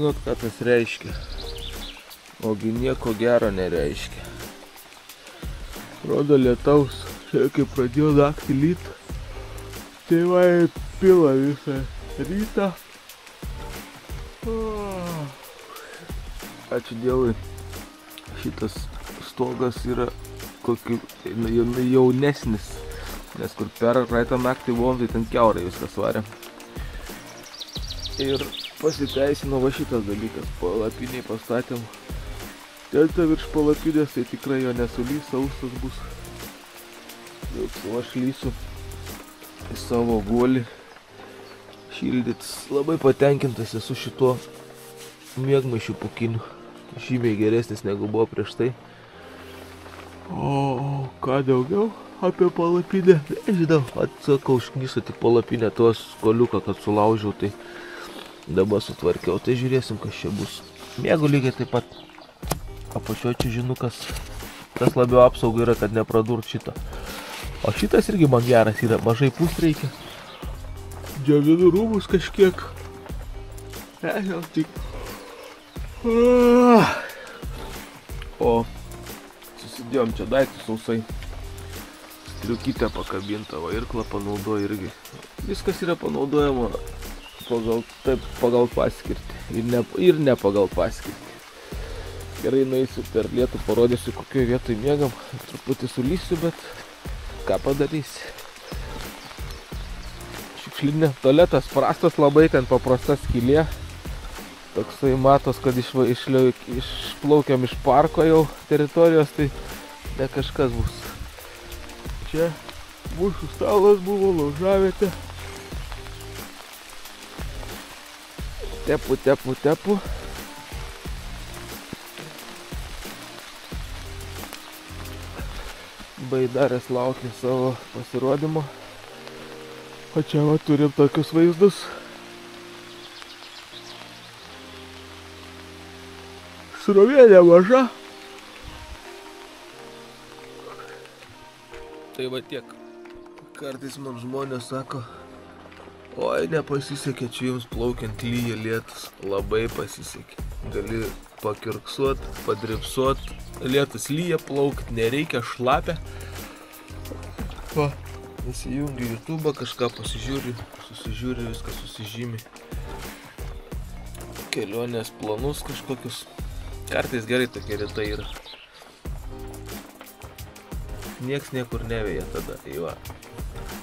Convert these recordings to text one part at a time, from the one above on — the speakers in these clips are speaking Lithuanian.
žinot, ką tas reiškia. Ogi nieko gero nereiškia. Rodo lietaus, kai pradėjo naktį lyt, tai va pila visą rytą. Ačiū Dievui, šitas stogas yra jaunesnis, nes kur praeitą naktį buvom, tai ten kiaurai viskas varė. Ir pasiteisino va šitas dalykas, palapiniai pastatėm teltą virš palapinės, tai tikrai jo nesulys, sausas bus. Jau aš lysiu į savo guolį šildytis. Labai patenkintas esu šituo miegmaišiu pūkiniu. Žymiai geresnis negu buvo prieš tai. O ką daugiau apie palapinę? Nežinau, atsakau, užkniso tik palapinę tuos koliuką, kad sulaužiau, tai dabar sutvarkiau. Tai žiūrėsim, kas čia bus. Miegu lygiai taip pat. Apačioj čiužinukas. Tas labiau apsauga yra, kad nepradurt šitą. O šitas irgi man geras yra. Mažai pūst reikia. Džiovinu rūmus kažkiek. Gal tik. O susidėjom čia daiktus sausai. Striukytę pakabintą, va irklą panaudoju irgi. Viskas yra panaudojama pagal paskirtį. Ir ne pagal paskirtį. Gerai nueisiu per lietų, parodysiu, kokioje vietoje miegam. Truputį sulysiu, bet ką padarysi. Šiukšlinė tualetas prastas labai, ten paprasta skylė. Toksai matos, kad išplaukiam iš parko jau teritorijos, tai ne kažkas bus. Čia mūsų stalas buvo, laužavietė. Tepu. Baidarės laukia savo pasirodymo. O čia va turim tokius vaizdus. Srovė nemaža. Tai va tiek. Kartais man žmonės sako, oi, nepasisekė čia jums plaukiant, lyja lietus. Labai pasisekė. Gali pakirksuot, padripsuot. Lietus lyja, plaukt nereikia, šlapia. Va, įsijungiu YouTube, kažką susižiūri, viską susižymi. Kelionės planus kažkokius. Kartais gerai tokie rytai yra. Nieks niekur nevėja tada, tai va.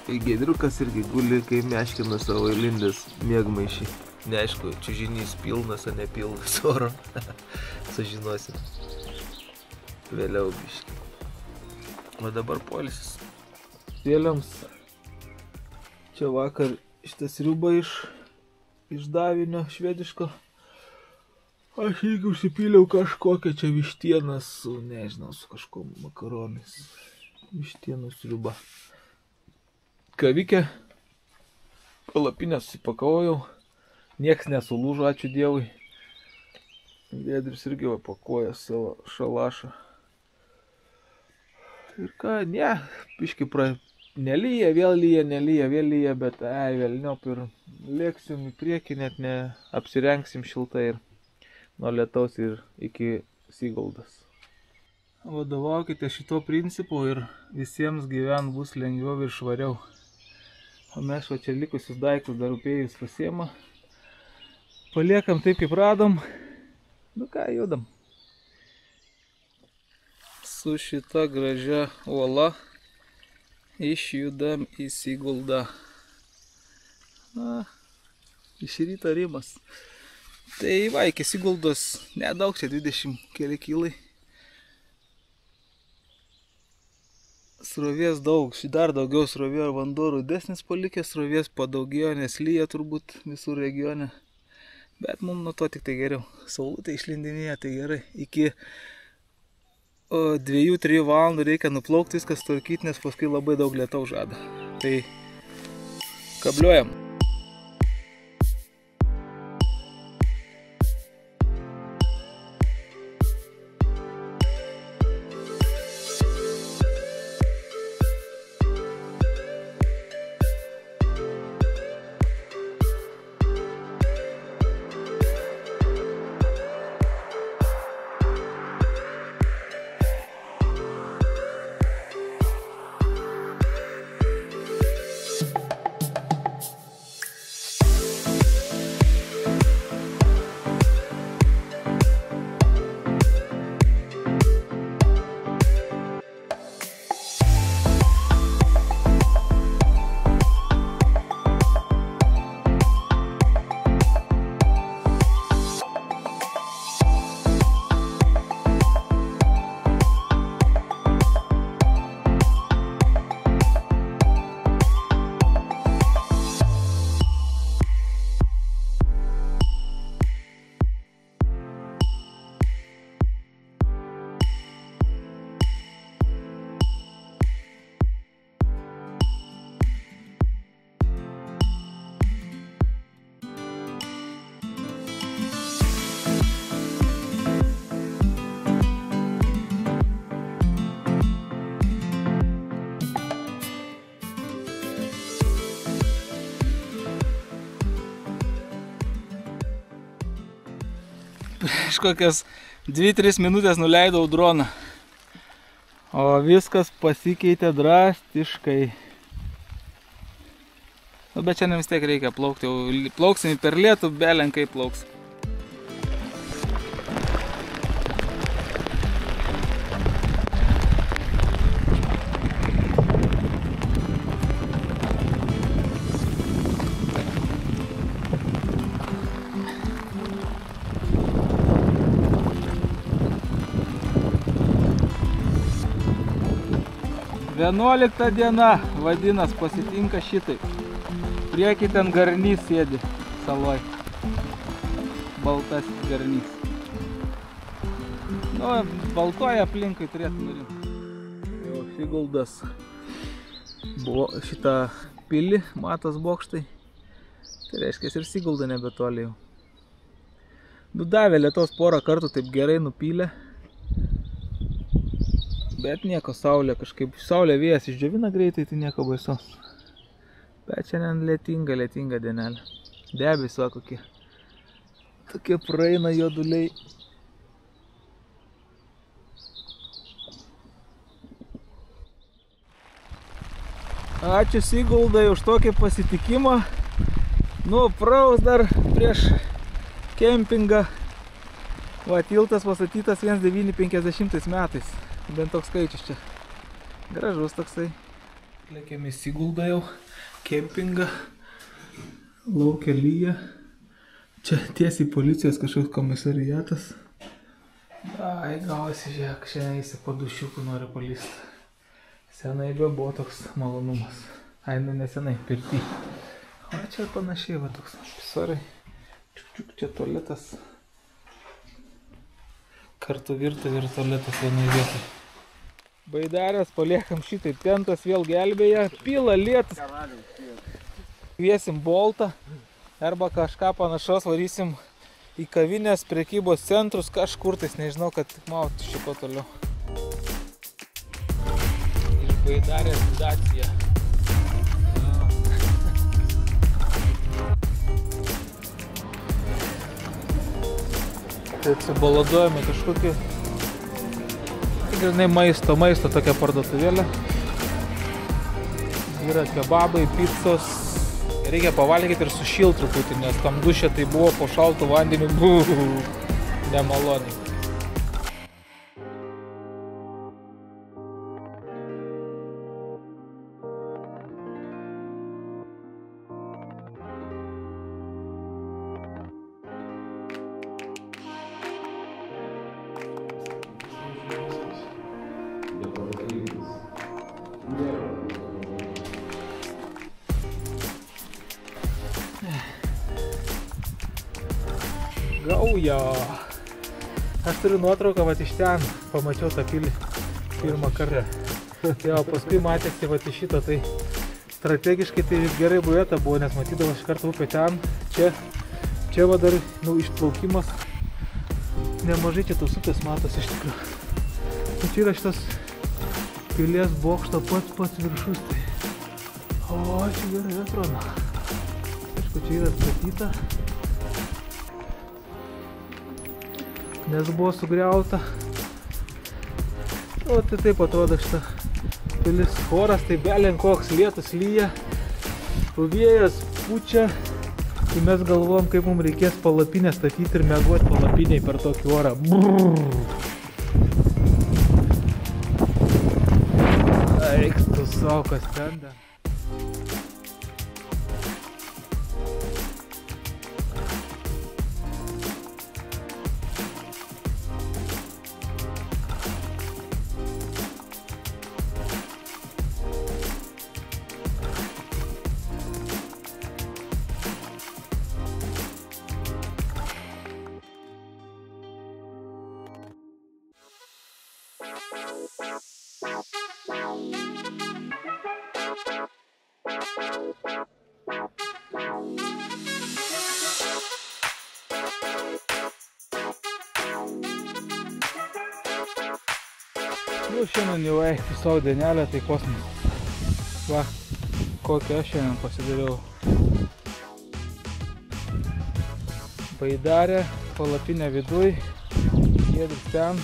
Tai Giedriukas irgi guli, kai meškina savo įlindęs miegmaišį. Neaišku, čiužinys pilnas, ar nepilnas oro. Sužinosim. Vėliau biškį. O dabar poilsis. Vėliams. Čia vakar šitas sriuba iš davinio švediško. Aš irgi užsipyliau kažkokią čia vištieną su, nežinau, su kažko makaronais. Vištienų sriuba. Kavikė. Palapinę susipakavau. Nieks nesulūžo, ačiū Dievui. Giedrius irgi pakuoja savo šalašą. Ir ką, ne, biškį nelyja, vėl lyja, nelyja, vėl lyja, bet velniop ir lėksim į priekį, net neapsirengsim šiltai ir nuo lietaus ir iki Siguldos. Vadovaukite šito principu ir visiems gyvent bus lengviau ir švariau. O mes va čia likusius daiktus dar upėjus pasiema. Paliekam taip, kaip radom. Nu ką, judam. Su šita gražia uola išjudam į Siguldą. Iš ryto rimas. Tai va, iki Siguldos nedaug, čia 20 keli kilai. Srovės daug, dar daugiau srovė, vanduo rudesnis palikęs, srovės padaugėjo, nes lyja turbūt visų regione. Bet mums nuo to tik tai geriau. Saulutė išlindinėja, tai gerai. Iki 2-3 valandų reikia nuplaukti, viskas tvarkyti, nes paskui labai daug lietaus žada. Tai kabliuojam. prieš kokias 2-3 minutės nuleidau droną. O viskas pasikeitė drastiškai. Nu, bet šiandien vis tiek reikia plaukti, jau plauksim per lietų, belenkai plauks. Vienuolikta diena, vadinas, pasitinka šitai. Priekį ten garnys sėdi saloj. Baltasis garnys. Nu, baltoje aplinkai turėtų nurimti. Jau Siguldas buvo šitą pilį, matos bokštai. Tai reiškia ir Sigulda nebetoli jau. Nu, davė lietos porą kartų, taip gerai nupylė. Bet nieko, saulė kažkaip, saulė vėjas išdžiovina greitai, tai nieko baisaus. Bet šiandien lietinga dienelė. Debesys va kokie. Tokie praeina juoduliai. Ačiū Siguldai už tokį pasitikimą. Nu, praus dar prieš kempingą. Va, tiltas pastatytas 1950 metais. Bent toks skaičius čia. Gražus toksai. Lėkėm į Siguldą jau. Kempingą. Laukia lyja. Čia tiesiai policijos kažkoks komisariatas. Ai, gausi, žiūrėk, šiandien eisi po dušiukų nori palysti. Senai buvo toks malonumas. Ai, nu nesenai, pirty. O čia panašiai va toks. Pisorai. Čiuk, čia tualetas. Kartu virtuvė ir tualetas vienai vietai. Baidarės paliekam šitai, tentas vėl gelbėja, pila lietus. Kviesim boltą arba kažką panašaus, varysim į kavinės, prekybos centrus, kažkur tais, nežinau, kad mautų šiko toliau. Iš baidarės Dacia. Tai atsibaladuojame kažkokį grinai maisto tokia parduotuvėlė. Yra kebabai, picos. Reikia pavalgyti ir sušilt truputį, nes tam dušė tai buvo po šaltų vandeniu nemaloniai. Gauja. Aš turiu nuotrauką, vat iš ten pamačiau tą pilį pirmą kartą. Tai o paskui matėsi vat iš šito, tai strategiškai tai gerai buvėta buvo, nes matydavo iš karto upė ten, čia va dar išplaukimas. Nemažai čia tos upės matosi iš tikrųjų. Čia yra šitas pilies bokšto pats viršus. Tai. O, čia gerai atrodo. Aišku, čia yra statyta. Nes buvo sugriauta. O tai taip atrodo šitą pilis. Oras tai belin koks, lietus lyja, vėjas pučia. Tai mes galvojom, kaip mums reikės palapinę statyti ir miegot palapiniai per tokį orą. Eik tu savo, kas ten dar. Nu, šiandien jau eikti savo dienelę, tai kosmosas. Va, kokią aš šiandien pasidariau. Baidarė, palapinė viduj, Giedris ten,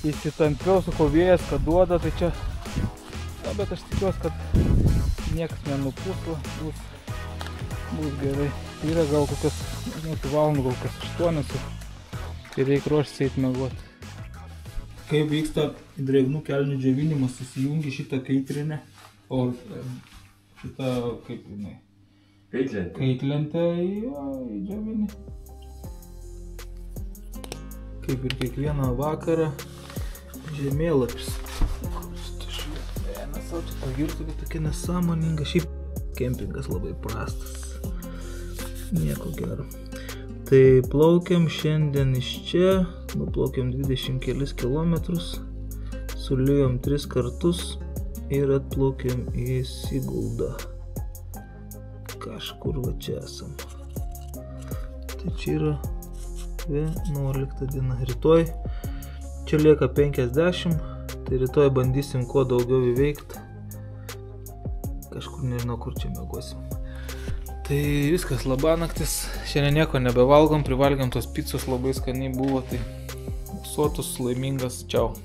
įsitampiau su vėjas, kad duoda, tai čia, na, bet aš tikiuosi, kad niekas nenupūsla, bus gerai. Yra gal kokias, nežinau, valandų, gal kokias 8, tai reikia ruoštis eit miegoti. Kaip vyksta drėgnų kelnių džiovinimas, susijungi šitą kaitrinę, o šitą, kaip jinai? Kaitlentę į džiovinį. Kaip ir kiekvieną vakarą žemėlapis. Vienas savo čia pagirtų, kad tokia nesąmoninga. Šiaip kempingas labai prastas. Nieko gero. Tai plaukiam šiandien iš čia, nuplaukiam 20 kelis kilometrus, sulijom 3 kartus ir atplaukiam į Siguldą. Kažkur va čia esam. Tai čia yra 11 diena. Rytoj čia lieka 50, tai rytoj bandysim kuo daugiau įveikti. Kažkur nežinau, kur čia miegosim. Tai viskas, labanaktis. Šiandien nieko nebevalgom, privalgiam tos picos, labai skaniai buvo, tai sotus, laimingas, čiau.